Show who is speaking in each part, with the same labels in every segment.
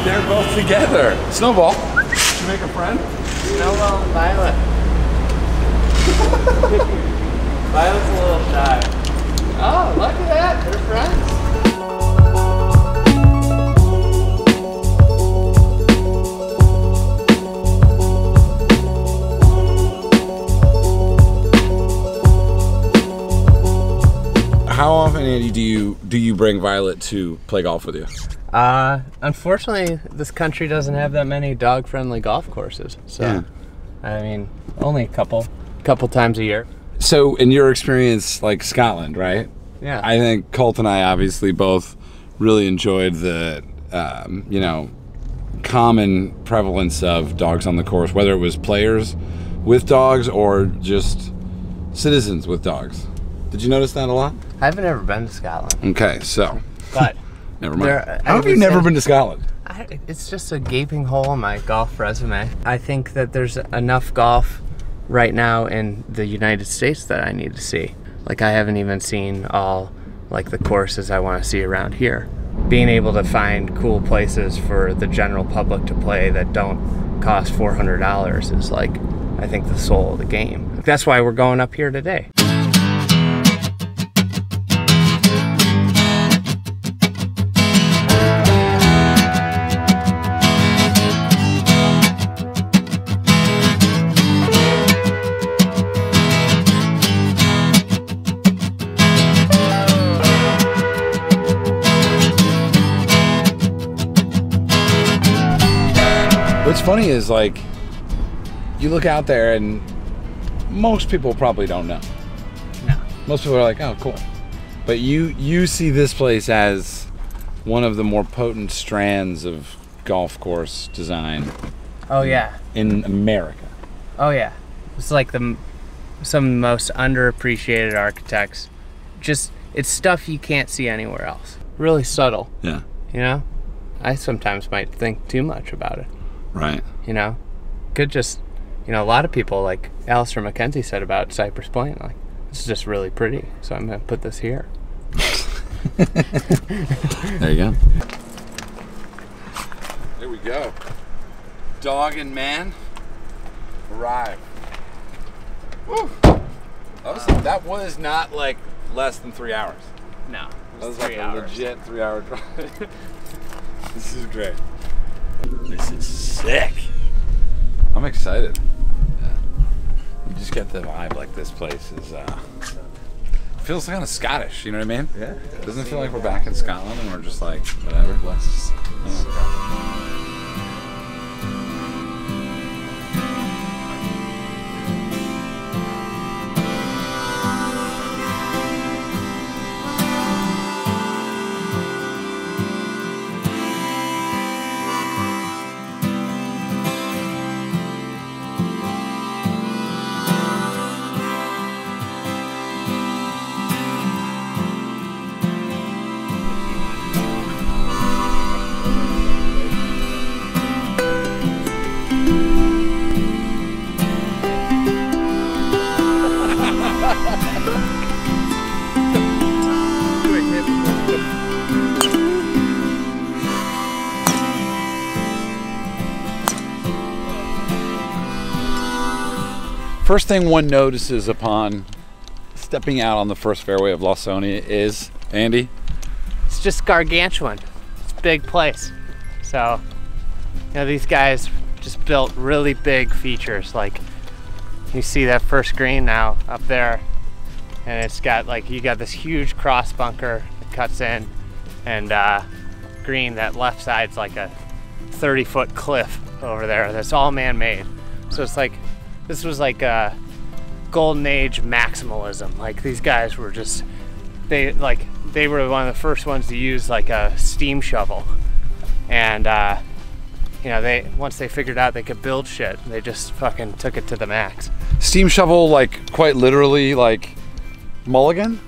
Speaker 1: They're both together. Snowball, did you make a friend?
Speaker 2: Snowball and Violet. Violet's a little shy. Oh, look at that, they're friends.
Speaker 1: How often, Andy, do you bring Violet to play golf with you?
Speaker 2: Unfortunately, this country doesn't have that many dog-friendly golf courses. So, yeah. I mean, only a couple times a year.
Speaker 1: So, in your experience, like Scotland, right?
Speaker 2: Yeah.
Speaker 1: I think Colt and I obviously both really enjoyed the, you know, common prevalence of dogs on the course, whether it was players with dogs or just citizens with dogs. Did you notice that a lot?
Speaker 2: I've never been to Scotland.
Speaker 1: Okay, so.
Speaker 2: But.
Speaker 1: Never mind. How have you never been to Scotland?
Speaker 2: It's just a gaping hole in my golf resume. I think that there's enough golf right now in the United States that I need to see. Like, I haven't even seen all, like, the courses I want to see around here. Being able to find cool places for the general public to play that don't cost $400 is, like, I think the soul of the game. That's why we're going up here today.
Speaker 1: What's funny is, like, you look out there and most people probably don't know.
Speaker 2: No.
Speaker 1: Most people are like, oh, cool. But you see this place as one of the more potent strands of golf course design.
Speaker 2: Oh, yeah.
Speaker 1: In America.
Speaker 2: Oh, yeah. It's like some of the most underappreciated architects. Just, it's stuff you can't see anywhere else. Really subtle.
Speaker 1: Yeah.
Speaker 2: You know? I sometimes might think too much about it.
Speaker 1: Right.
Speaker 2: You know? Could just, you know, a lot of people, like Alistair McKenzie said about Cypress Point, like, this is just really pretty, so I'm going to put this here.
Speaker 1: There you go. There we go. Dog and man arrive. Woo. That was not like less than 3 hours.
Speaker 2: No.
Speaker 1: That was like a legit 3-hour drive. This is great. This is sick. I'm excited. Yeah. You just get the vibe like this place is, feels kind of Scottish, you know what I mean?
Speaker 3: Yeah.
Speaker 1: Doesn't it feel like we're back in Scotland and we're just like, whatever. Let's just, First thing one notices upon stepping out on the first fairway of Lawsonia is, Andy?
Speaker 2: It's just gargantuan. It's a big place. So, you know, these guys just built really big features. Like, you see that first green now up there, and it's got, like, you got this huge cross bunker that cuts in, and green, that left side's like a 30-foot cliff over there that's all man-made. So it's like, this was like a golden age maximalism. Like, these guys were just, they were one of the first ones to use like a steam shovel. And you know, once they figured out they could build shit, they just fucking took it to the max.
Speaker 1: Steam shovel, like quite literally, like Mulligan?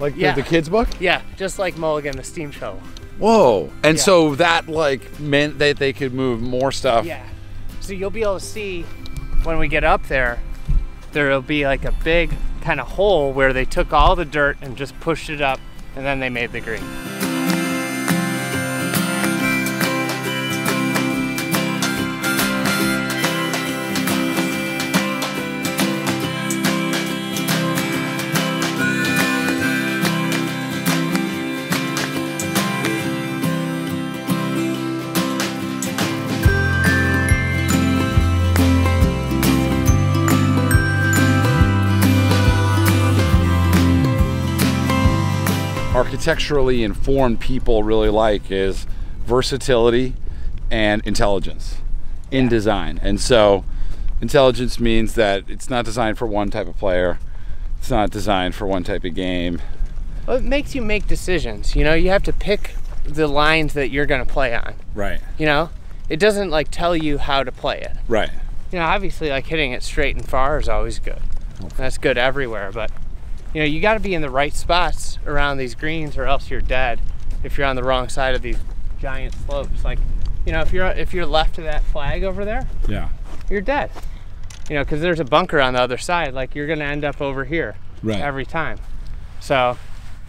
Speaker 1: Like
Speaker 2: yeah.
Speaker 1: the kids book?
Speaker 2: Yeah, just like Mulligan, the steam shovel.
Speaker 1: Whoa. And
Speaker 2: yeah.
Speaker 1: So that like meant that they could move more stuff.
Speaker 2: Yeah. So you'll be able to see when we get up there, there'll be like a big kind of hole where they took all the dirt and just pushed it up, and then they made the green.
Speaker 1: architecturally informed people really like is versatility and intelligence in design. And so intelligence means that it's not designed for one type of player. It's not designed for one type of game.
Speaker 2: Well, it makes you make decisions. You know, you have to pick the lines that you're going to play on.
Speaker 1: Right.
Speaker 2: You know, it doesn't like tell you how to play it.
Speaker 1: Right.
Speaker 2: You know, obviously like hitting it straight and far is always good. That's good everywhere, but you know, you got to be in the right spots around these greens or else you're dead if you're on the wrong side of these giant slopes. Like, you know, if you're left of that flag over there,
Speaker 1: yeah,
Speaker 2: you're dead. You know, because there's a bunker on the other side. Like, you're going to end up over here every time. So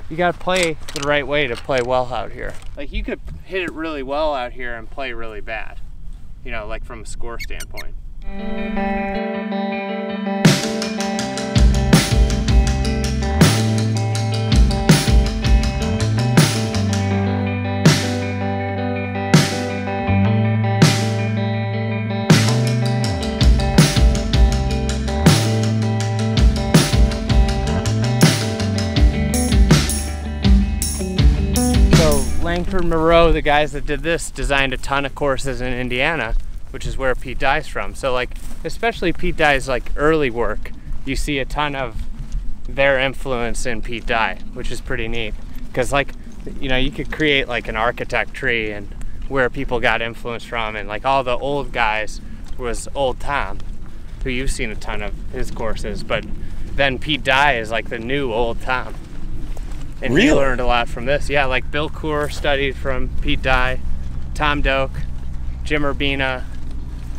Speaker 2: you got to play the right way to play well out here. Like, you could hit it really well out here and play really bad, you know, like from a score standpoint. Langford Moreau, the guys that did this, designed a ton of courses in Indiana, which is where Pete Dye's from. So like, especially Pete Dye's like early work, you see a ton of their influence in Pete Dye, which is pretty neat. Because like, you know, you could create like an architect tree and where people got influence from, and like all the old guys was Old Tom, who you've seen a ton of his courses, but then Pete Dye is like the new Old Tom. And
Speaker 1: really?
Speaker 2: He learned a lot from this. Yeah, like Bill Coore studied from Pete Dye, Tom Doak, Jim Urbina.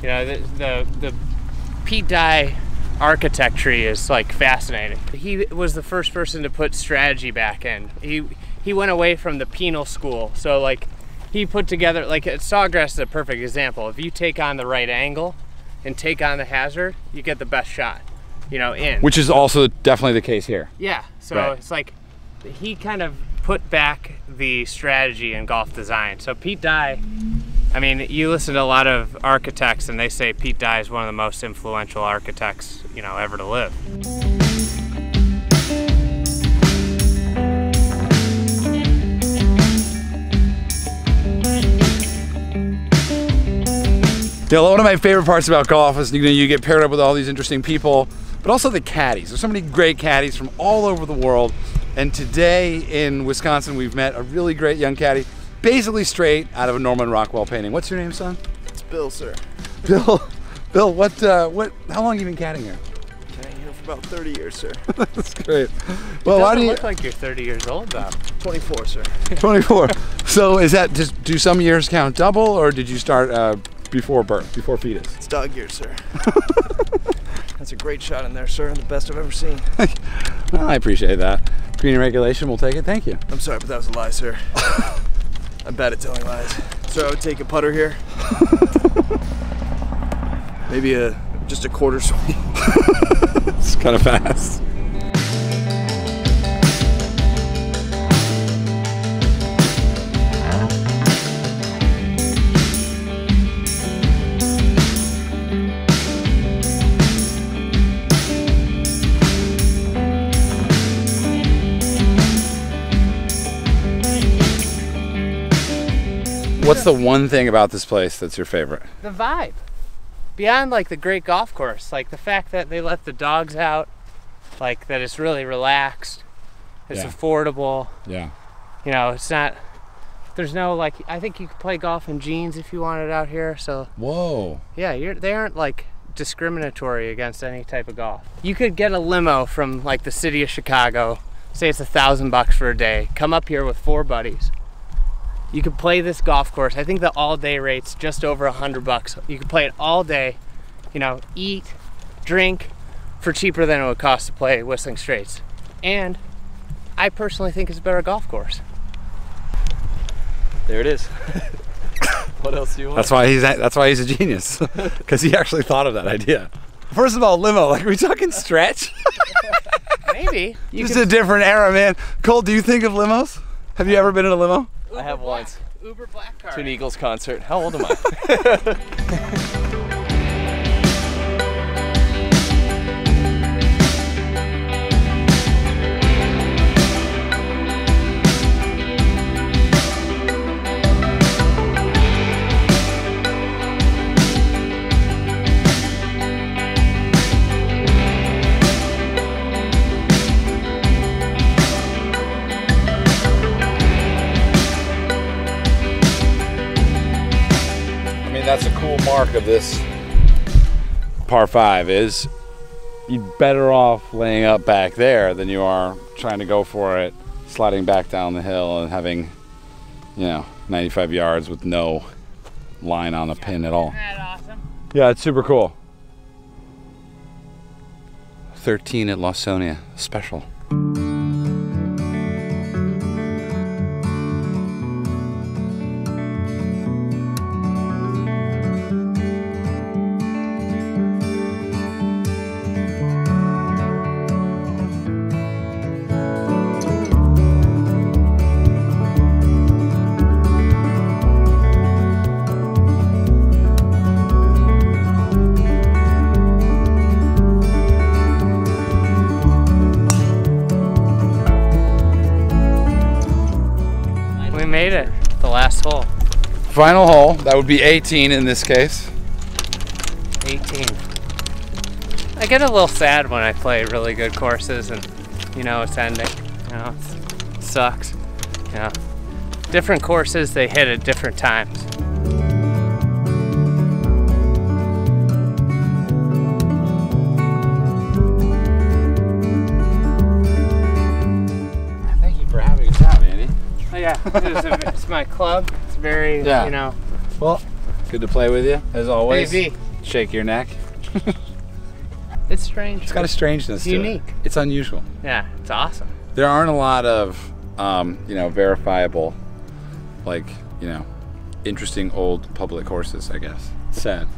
Speaker 2: You know, the Pete Dye architect tree is like fascinating. He was the first person to put strategy back in. He went away from the penal school. So like, he put together, like Sawgrass is a perfect example. If you take on the right angle and take on the hazard, you get the best shot, you know, in.
Speaker 1: Which is also definitely the case here.
Speaker 2: Yeah, so it's like, he kind of put back the strategy in golf design. So Pete Dye, I mean, you listen to a lot of architects and they say Pete Dye is one of the most influential architects, you know, ever to live.
Speaker 1: Yeah, one of my favorite parts about golf is, you know, you get paired up with all these interesting people, but also the caddies. There's so many great caddies from all over the world. And today in Wisconsin, we've met a really great young caddy, basically straight out of a Norman Rockwell painting. What's your name, son?
Speaker 3: It's Bill, sir.
Speaker 1: Bill, how long have you been caddying here?
Speaker 3: Caddying here for about 30 years, sir.
Speaker 1: That's great. Well,
Speaker 2: it
Speaker 1: why do you
Speaker 2: look like you're 30 years old, though?
Speaker 3: 24, sir.
Speaker 1: 24. So is that, do some years count double, or did you start before birth, before fetus?
Speaker 3: It's dog years, sir. That's a great shot in there, sir. The best I've ever seen.
Speaker 1: Well, I appreciate that. Green and regulation, we'll take it. Thank you.
Speaker 3: I'm sorry, but that was a lie, sir. I'm bad at telling lies. So I would take a putter here. Maybe just a quarter swing.
Speaker 1: It's kind of fast. What's the one thing about this place that's your favorite?
Speaker 2: The vibe. Beyond like the great golf course, like the fact that they let the dogs out, like that it's really relaxed, it's affordable.
Speaker 1: Yeah.
Speaker 2: You know, it's not, there's no like, I think you could play golf in jeans if you wanted out here, so.
Speaker 1: Whoa.
Speaker 2: Yeah, they aren't like discriminatory against any type of golf. You could get a limo from like the city of Chicago, say it's $1,000 for a day, come up here with 4 buddies. You could play this golf course. I think the all-day rate's just over $100. You could play it all day, you know, eat, drink, for cheaper than it would cost to play Whistling Straits. And I personally think it's a better golf course.
Speaker 3: There it is. What else do you want?
Speaker 1: That's why he's a genius, because he actually thought of that idea. First of all, limo. Like, are we talking stretch?
Speaker 2: Maybe.
Speaker 1: Just a different era, man. Colt, do you think of limos? Have you ever been in a limo?
Speaker 3: I have once.
Speaker 2: Uber Black Card.
Speaker 3: To an Eagles concert. How old am I?
Speaker 1: mean, that's a cool mark of this par 5 is you're better off laying up back there than you are trying to go for it, sliding back down the hill and having, you know, 95 yards with no line on the pin at all.
Speaker 2: Isn't that awesome?
Speaker 1: Yeah, it's super cool. 13 at Lawsonia, special.
Speaker 2: We made it, the last hole.
Speaker 1: Final hole, that would be 18 in this case.
Speaker 2: 18. I get a little sad when I play really good courses and, you know, it's ending. You know, it sucks. You know, different courses, they hit at different times.
Speaker 1: Thank you for having us out, Andy.
Speaker 2: Oh yeah, it's my club. It's very, you know.
Speaker 1: Well, good to play with you, as always.
Speaker 2: Baby.
Speaker 1: Shake your neck.
Speaker 2: It's strange.
Speaker 1: It's got a strangeness to it.
Speaker 2: Unique.
Speaker 1: It's unusual.
Speaker 2: Yeah, it's awesome.
Speaker 1: There aren't a lot of, you know, verifiable, like, you know, interesting old public courses, I guess. It's sad.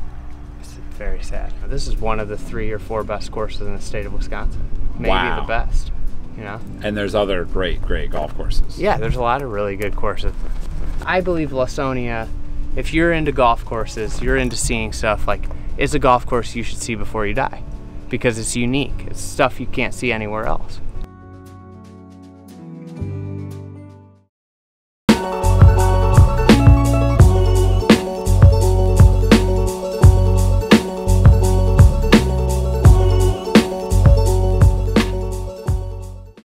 Speaker 2: It's very sad. This is one of the 3 or 4 best courses in the state of Wisconsin. Maybe
Speaker 1: Wow.
Speaker 2: the best, you know?
Speaker 1: And there's other great golf courses.
Speaker 2: Yeah, there's a lot of really good courses. I believe Lawsonia, if you're into golf courses, you're into seeing stuff, like, it's a golf course you should see before you die. Because it's unique. It's stuff you can't see anywhere else.